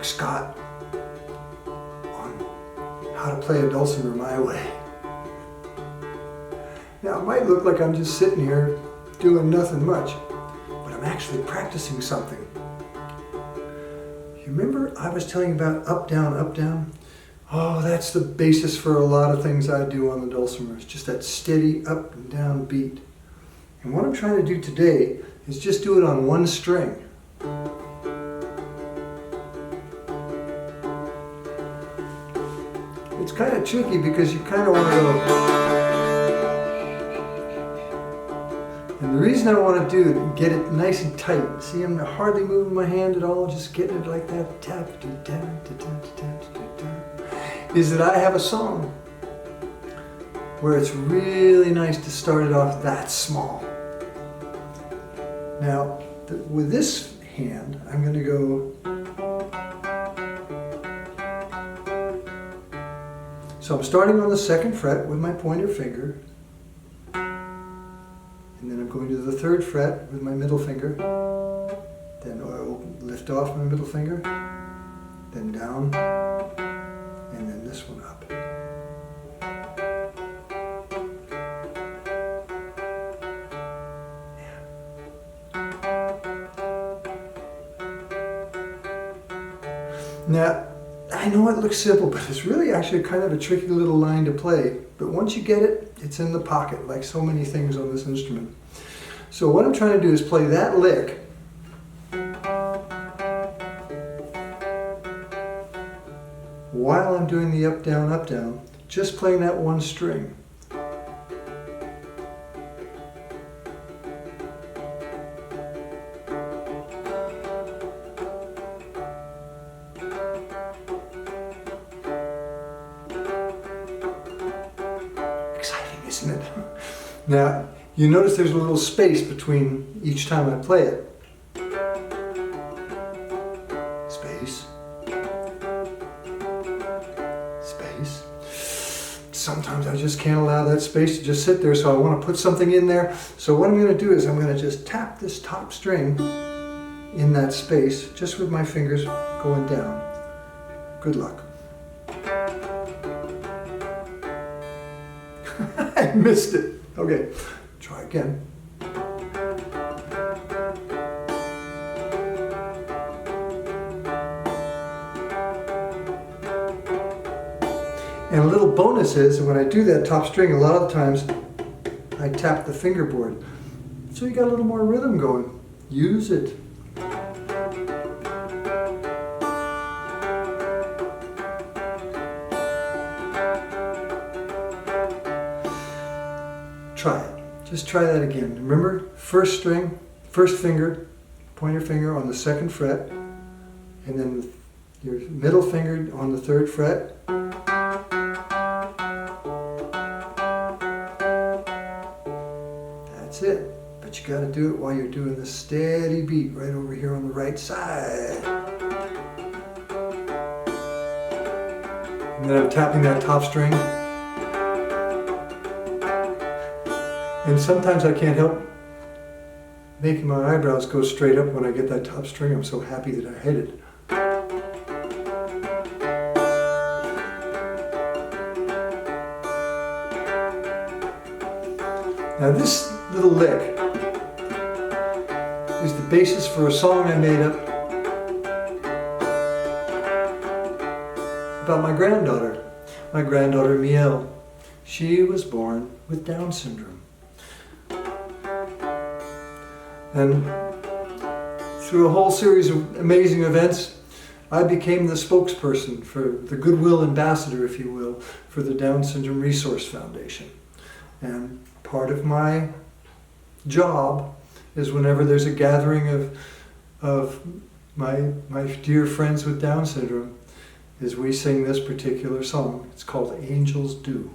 Scott on how to play a dulcimer my way. Now, it might look like I'm just sitting here doing nothing much, but I'm actually practicing something. You remember I was telling you about up, down, up, down? Oh, that's the basis for a lot of things I do on the dulcimer. It's just that steady up and down beat. And what I'm trying to do today is just do it on one string. It's kind of tricky because you kind of want to go. And the reason I want to do it, get it nice and tight. See, I'm hardly moving my hand at all, just getting it like that. Tap, tap, tap, tap, tap, tap. Is that I have a song where it's really nice to start it off that small. Now, with this hand, I'm going to go. So I'm starting on the 2nd fret with my pointer finger. And then I'm going to the 3rd fret with my middle finger. Then I'll lift off my middle finger. Then down. And then this one up. Now, I know it looks simple, but it's really actually kind of a tricky little line to play. But once you get it, it's in the pocket, like so many things on this instrument. So what I'm trying to do is play that lick while I'm doing the up, down, just playing that one string. Isn't it? Now, you notice there's a little space between each time I play it. Space. Space. Sometimes I just can't allow that space to just sit there, so I want to put something in there. So what I'm going to do is I'm going to just tap this top string in that space, just with my fingers going down. Good luck. I missed it. Okay, try again. And a little bonus is when I do that top string, a lot of the times I tap the fingerboard. So you got a little more rhythm going. Use it. Try it. Just try that again. Remember, 1st string, 1st finger, pointer finger on the 2nd fret, and then your middle finger on the 3rd fret. That's it. But you got to do it while you're doing the steady beat right over here on the right side. And then I'm tapping that top string. And sometimes I can't help making my eyebrows go straight up when I get that top string. I'm so happy that I hit it. Now this little lick is the basis for a song I made up about my granddaughter. My granddaughter Mielle. She was born with Down syndrome. And through a whole series of amazing events, I became the spokesperson for the goodwill ambassador, if you will, for the Down Syndrome Resource Foundation. And part of my job is whenever there's a gathering of my dear friends with Down syndrome, is we sing this particular song. It's called Angels Do.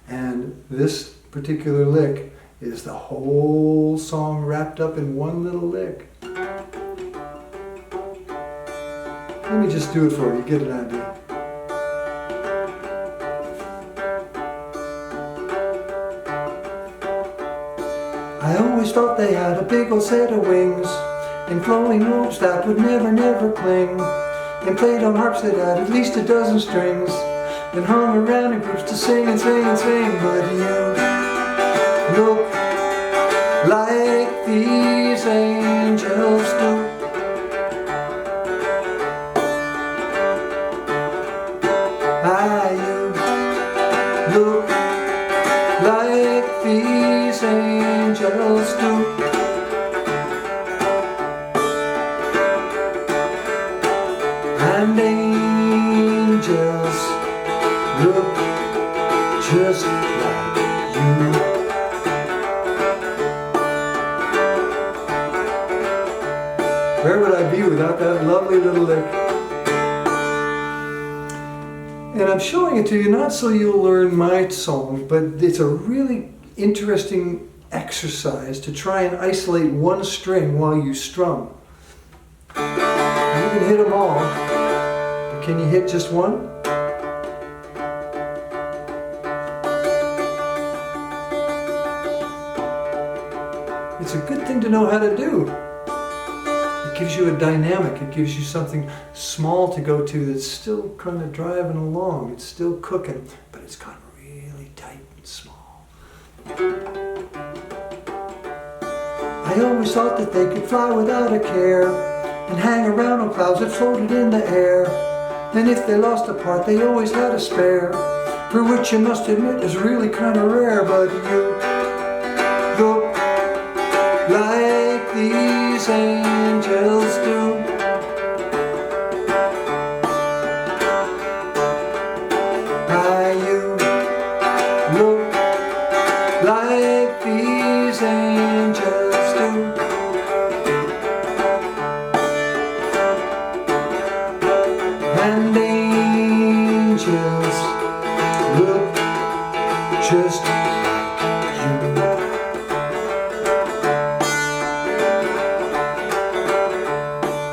And this particular lick is the whole song wrapped up in one little lick. Let me just do it for you, get an idea. I always thought they had a big old set of wings and flowing robes that would never, never cling. and played on harps that had at least a dozen strings, and hung around in groups to sing and sing and sing. But you look like these angels do. You look like these angels do. And angels look just like you. Where would I be without that lovely little lick? And I'm showing it to you not so you'll learn my song, but it's a really interesting exercise to try and isolate one string while you strum. You can hit them all, but can you hit just one? It's a good thing to know how to do. It gives you a dynamic, it gives you something small to go to that's still kind of driving along, it's still cooking, but it's gotten really tight and small. I always thought that they could fly without a care, and hang around on clouds that floated in the air. And if they lost a part, they always had a spare, for which you must admit is really kind of rare. But you look like these angels do. You look like these angels do. And angels look just like you.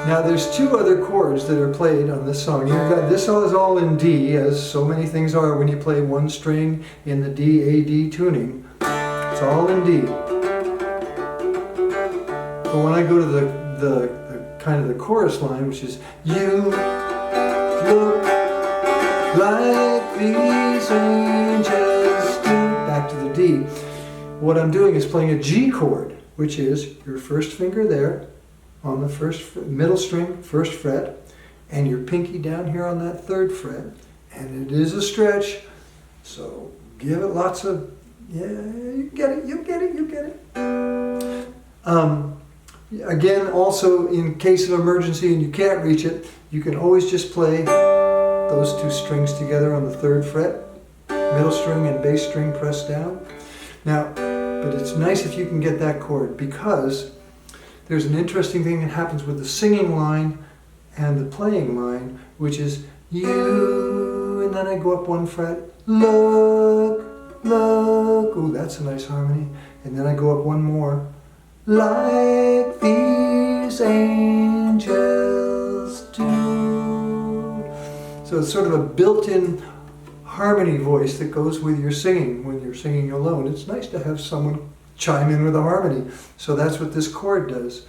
Now there's two other chords that are played on this song. You've got, this is all in D, as so many things are when you play one string in the D-A-D tuning. It's all in D. But when I go to the kind of the chorus line, which is you look like these angels do, back to the D. What I'm doing is playing a G chord, which is your first finger there on the middle string, first fret, and your pinky down here on that third fret. And it is a stretch, so give it lots of, yeah, you get it, you get it, you get it. Again, also in case of emergency and you can't reach it, you can always just play those two strings together on the third fret, middle string and bass string pressed down. Now, but it's nice if you can get that chord, because there's an interesting thing that happens with the singing line and the playing line, which is you, and then I go up one fret, look, look, ooh, that's a nice harmony, and then I go up one more, like these angels do. So it's sort of a built-in harmony voice that goes with your singing when you're singing alone. It's nice to have someone chime in with a harmony. So that's what this chord does.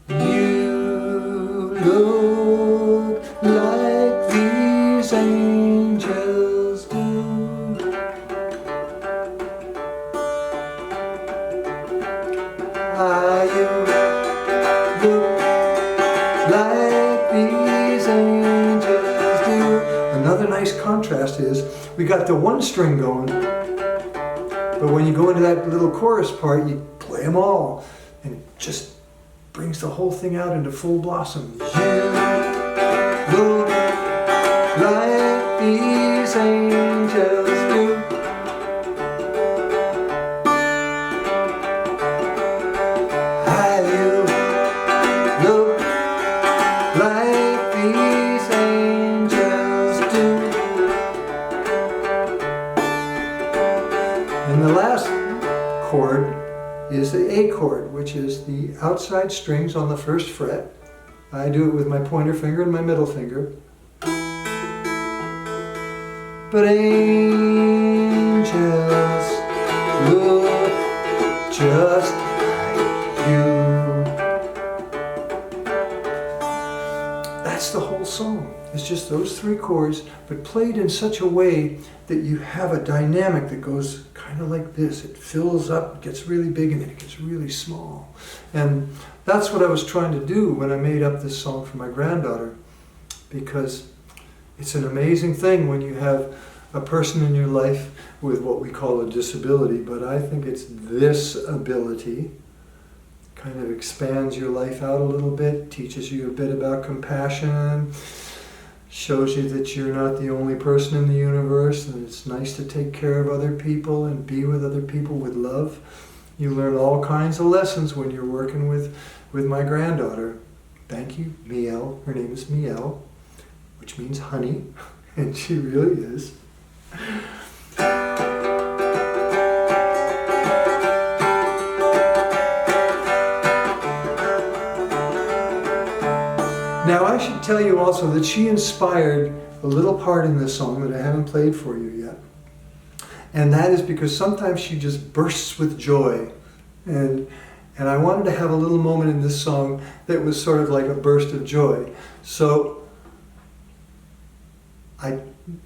You look like these angels do. You look like these angels do. Another nice contrast is we got the one string going, but when you go into that little chorus part, you play them all, and it just brings the whole thing out into full blossom. You look like these angels do. You look like these angels do. And the last chord is the A chord, which is the outside strings on the first fret. I do it with my pointer finger and my middle finger. But angels look just like you. That's the whole song. It's just those 3 chords, but played in such a way that you have a dynamic that goes kind of like this. It fills up, gets really big, and then it gets really small. And that's what I was trying to do when I made up this song for my granddaughter, because it's an amazing thing when you have a person in your life with what we call a disability, but I think it's this ability. Kind of expands your life out a little bit, teaches you a bit about compassion, shows you that you're not the only person in the universe, and it's nice to take care of other people and be with other people with love. You learn all kinds of lessons when you're working with my granddaughter. Thank you, Mielle. Her name is Mielle, which means honey, and she really is. Now I should tell you also that she inspired a little part in this song that I haven't played for you yet. And that is because sometimes she just bursts with joy. And I wanted to have a little moment in this song that was sort of like a burst of joy. So I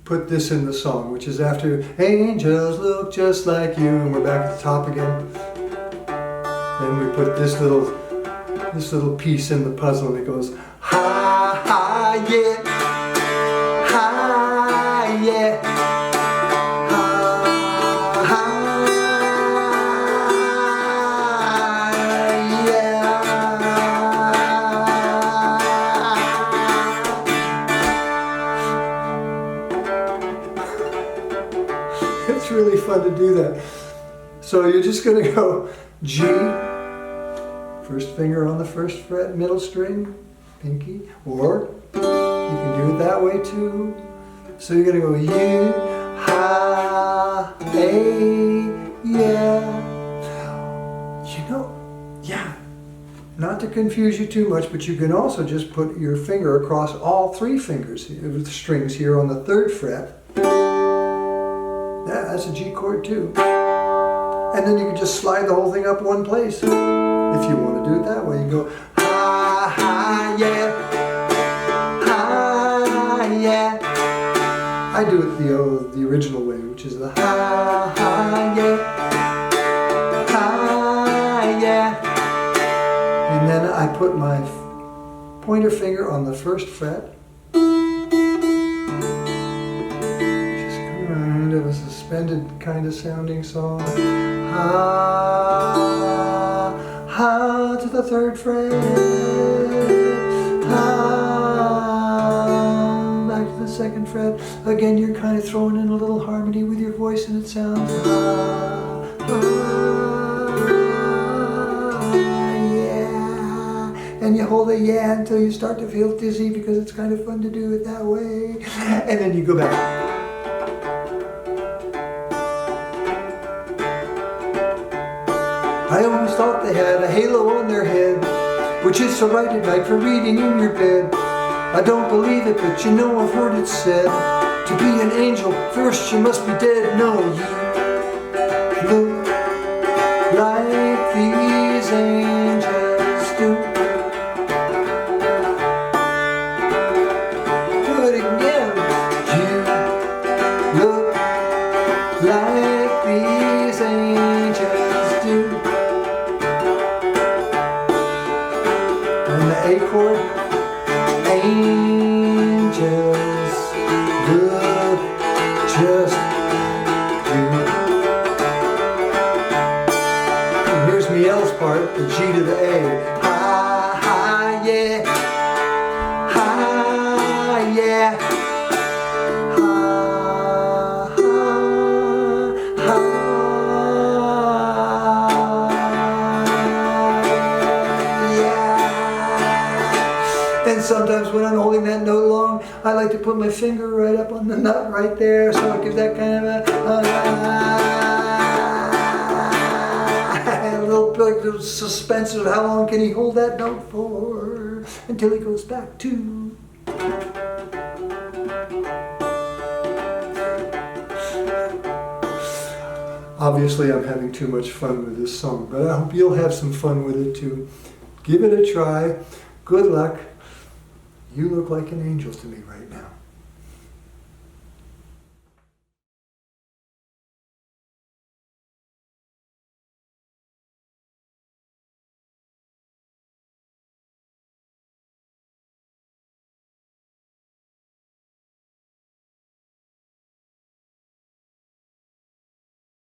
put this in the song, which is after "Angels look just like you," and we're back at the top again. Then we put this little piece in the puzzle, and it goes ha ha yeah, ha yeah, ha ha yeah. It's really fun to do that. So you're just going to go G, first finger on the 1st fret, middle string, pinky, or you can do it that way too. So you're going to go U, ha, A, yeah. You know, yeah, not to confuse you too much, but you can also just put your finger across all 3 fingers with the strings here on the 3rd fret. Yeah, that's a G chord too. And then you can just slide the whole thing up one place. If you want to do it that way, you go ha, ha, yeah, ha, yeah. I do it the original way, which is the ha, ha, yeah, ha, yeah. And then I put my pointer finger on the 1st fret. Kind of a suspended kind of sounding song. Ha, ha to the 3rd fret. Ha, back to the 2nd fret. Again, you're kind of throwing in a little harmony with your voice, and it sounds ha, ha, yeah. And you hold a yeah until you start to feel dizzy, because it's kind of fun to do it that way. And then you go back. I always thought they had a halo on their head, which is so right at night for reading in your bed. I don't believe it, but you know I've heard it said, to be an angel, first you must be dead. No, you look like these angels do. Do it again. You look like these angels do. And the A chord, angels look just like you. And here's Mielle's part, the G to the A. Ha, ha, yeah. Ha, yeah. Ha, ha, ha. And sometimes when I'm holding that note long, I like to put my finger right up on the nut right there, so it gives that kind of a little suspense of how long can he hold that note for until he goes back to. Obviously, I'm having too much fun with this song, but I hope you'll have some fun with it too. Give it a try. Good luck. You look like an angel to me right now.